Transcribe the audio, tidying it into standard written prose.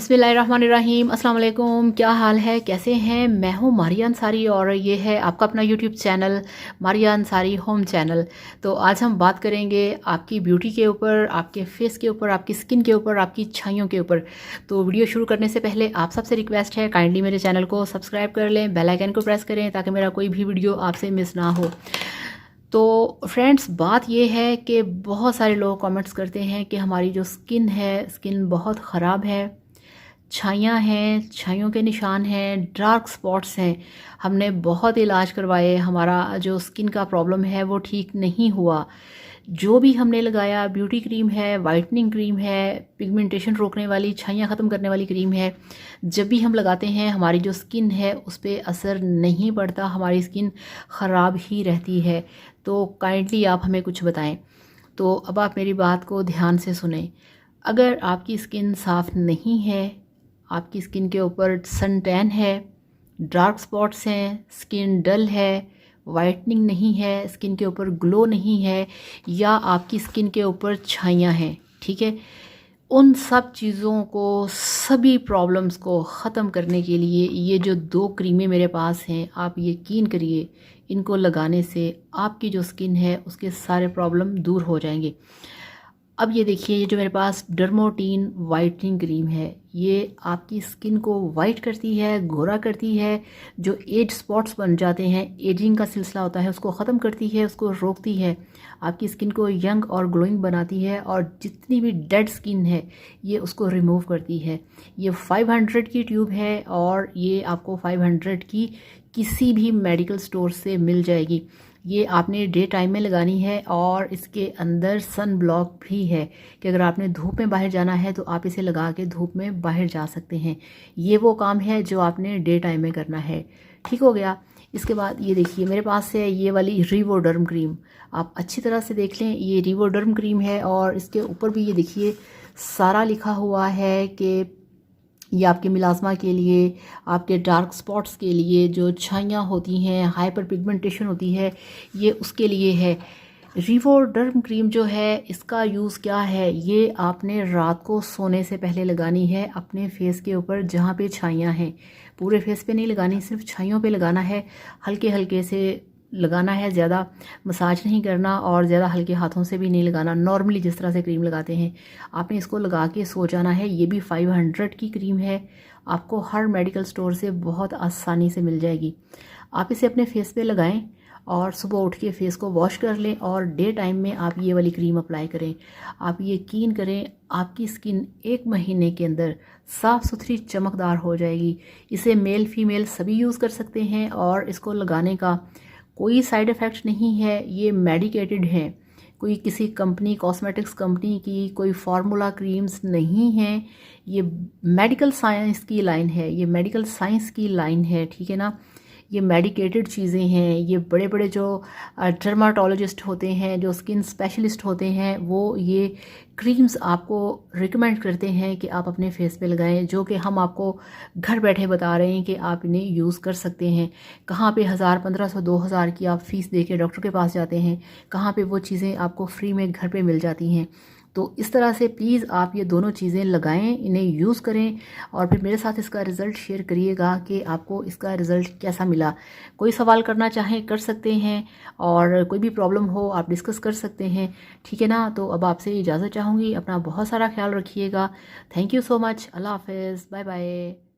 बिस्मिल्लाहिर्रहमानिर्रहीम, अस्सलाम वालेकुम। क्या हाल है, कैसे हैं? मैं हूँ मारिया अंसारी और ये है आपका अपना YouTube channel Maria Ansari home channel. तो आज हम बात करेंगे आपकी ब्यूटी के ऊपर, आपके फेस के ऊपर, आपकी स्किन के ऊपर, आपकी छाइयों के ऊपर। तो वीडियो शुरू करने से पहले आप सबसे रिक्वेस्ट है, काइंडली मेरे चैनल को सब्सक्राइब कर लें, बेल आइकन को प्रेस करें ताकि मेरा कोई भी वीडियो आपसे मिस ना हो। तो फ्रेंड्स, बात ये है कि बहुत सारे लोग कमेंट्स करते हैं कि हमारी जो स्किन है, स्किन बहुत ख़राब है, छाइयाँ हैं, छाइयों के निशान हैं, डार्क स्पॉट्स हैं। हमने बहुत इलाज करवाए, हमारा जो स्किन का प्रॉब्लम है वो ठीक नहीं हुआ। जो भी हमने लगाया, ब्यूटी क्रीम है, वाइटनिंग क्रीम है, पिगमेंटेशन रोकने वाली, छाइयाँ ख़त्म करने वाली क्रीम है, जब भी हम लगाते हैं हमारी जो स्किन है उस पे असर नहीं पड़ता, हमारी स्किन ख़राब ही रहती है। तो काइंडली आप हमें कुछ बताएं। तो अब आप मेरी बात को ध्यान से सुने। अगर आपकी स्किन साफ़ नहीं है, आपकी स्किन के ऊपर सन टैन है, डार्क स्पॉट्स हैं, स्किन डल है, वाइटनिंग नहीं है, स्किन के ऊपर ग्लो नहीं है, या आपकी स्किन के ऊपर छाइयाँ हैं, ठीक है, उन सब चीज़ों को, सभी प्रॉब्लम्स को ख़त्म करने के लिए ये जो 2 क्रीमें मेरे पास हैं, आप यकीन करिए इनको लगाने से आपकी जो स्किन है उसके सारे प्रॉब्लम दूर हो जाएंगे। अब ये देखिए, ये जो मेरे पास डर्मोटीन वाइटनिंग क्रीम है, ये आपकी स्किन को वाइट करती है, गोरा करती है। जो एज स्पॉट्स बन जाते हैं, एजिंग का सिलसिला होता है, उसको ख़त्म करती है, उसको रोकती है, आपकी स्किन को यंग और ग्लोइंग बनाती है, और जितनी भी डेड स्किन है ये उसको रिमूव करती है। ये 500 की ट्यूब है और ये आपको 500 की किसी भी मेडिकल स्टोर से मिल जाएगी। ये आपने डे टाइम में लगानी है, और इसके अंदर सन ब्लॉक भी है कि अगर आपने धूप में बाहर जाना है तो आप इसे लगा के धूप में बाहर जा सकते हैं। ये वो काम है जो आपने डे टाइम में करना है। ठीक हो गया। इसके बाद ये देखिए, मेरे पास है ये वाली रिवोडर्म क्रीम। आप अच्छी तरह से देख लें, ये रिवोडर्म क्रीम है और इसके ऊपर भी ये देखिए सारा लिखा हुआ है कि ये आपके मिलाज़मा के लिए, आपके डार्क स्पॉट्स के लिए, जो छाइयाँ होती हैं, हाइपर पिगमेंटेशन होती है, ये उसके लिए है। रिवोडर्म क्रीम जो है, इसका यूज़ क्या है, ये आपने रात को सोने से पहले लगानी है अपने फेस के ऊपर जहाँ पे छाइयाँ हैं। पूरे फेस पे नहीं लगानी, सिर्फ छाइयों पे लगाना है। हल्के हल्के से लगाना है, ज़्यादा मसाज नहीं करना और ज़्यादा हल्के हाथों से भी नहीं लगाना। नॉर्मली जिस तरह से क्रीम लगाते हैं आपने इसको लगा के सो जाना है। ये भी 500 की क्रीम है, आपको हर मेडिकल स्टोर से बहुत आसानी से मिल जाएगी। आप इसे अपने फेस पे लगाएं और सुबह उठ के फेस को वॉश कर लें, और डे टाइम में आप ये वाली क्रीम अप्लाई करें। आप यकीन करें, आपकी स्किन 1 महीने के अंदर साफ़ सुथरी चमकदार हो जाएगी। इसे मेल फीमेल सभी यूज़ कर सकते हैं, और इसको लगाने का कोई साइड इफ़ेक्ट नहीं है। ये मेडिकेटेड है, कोई किसी कंपनी, कॉस्मेटिक्स कंपनी की कोई फार्मूला क्रीम्स नहीं हैं। ये मेडिकल साइंस की लाइन है, ये मेडिकल साइंस की लाइन है, ठीक है ना। ये मेडिकेटेड चीज़ें हैं। ये बड़े बड़े जो डर्माटोलॉजिस्ट होते हैं, जो स्किन स्पेशलिस्ट होते हैं, वो ये क्रीम्स आपको रिकमेंड करते हैं कि आप अपने फेस पे लगाएं, जो कि हम आपको घर बैठे बता रहे हैं कि आप इन्हें यूज़ कर सकते हैं। कहाँ पे 1000, 1500, 2000 की आप फ़ीस दे के डॉक्टर के पास जाते हैं, कहाँ पे वो चीज़ें आपको फ्री में घर पे मिल जाती हैं। तो इस तरह से प्लीज़ आप ये दोनों चीज़ें लगाएं, इन्हें यूज़ करें, और फिर मेरे साथ इसका रिज़ल्ट शेयर करिएगा कि आपको इसका रिज़ल्ट कैसा मिला। कोई सवाल करना चाहें कर सकते हैं, और कोई भी प्रॉब्लम हो आप डिस्कस कर सकते हैं, ठीक है ना। तो अब आपसे इजाज़त चाहूँगी। अपना बहुत सारा ख्याल रखिएगा। Thank you so much. अल्लाह हाफ़िज़। Bye bye.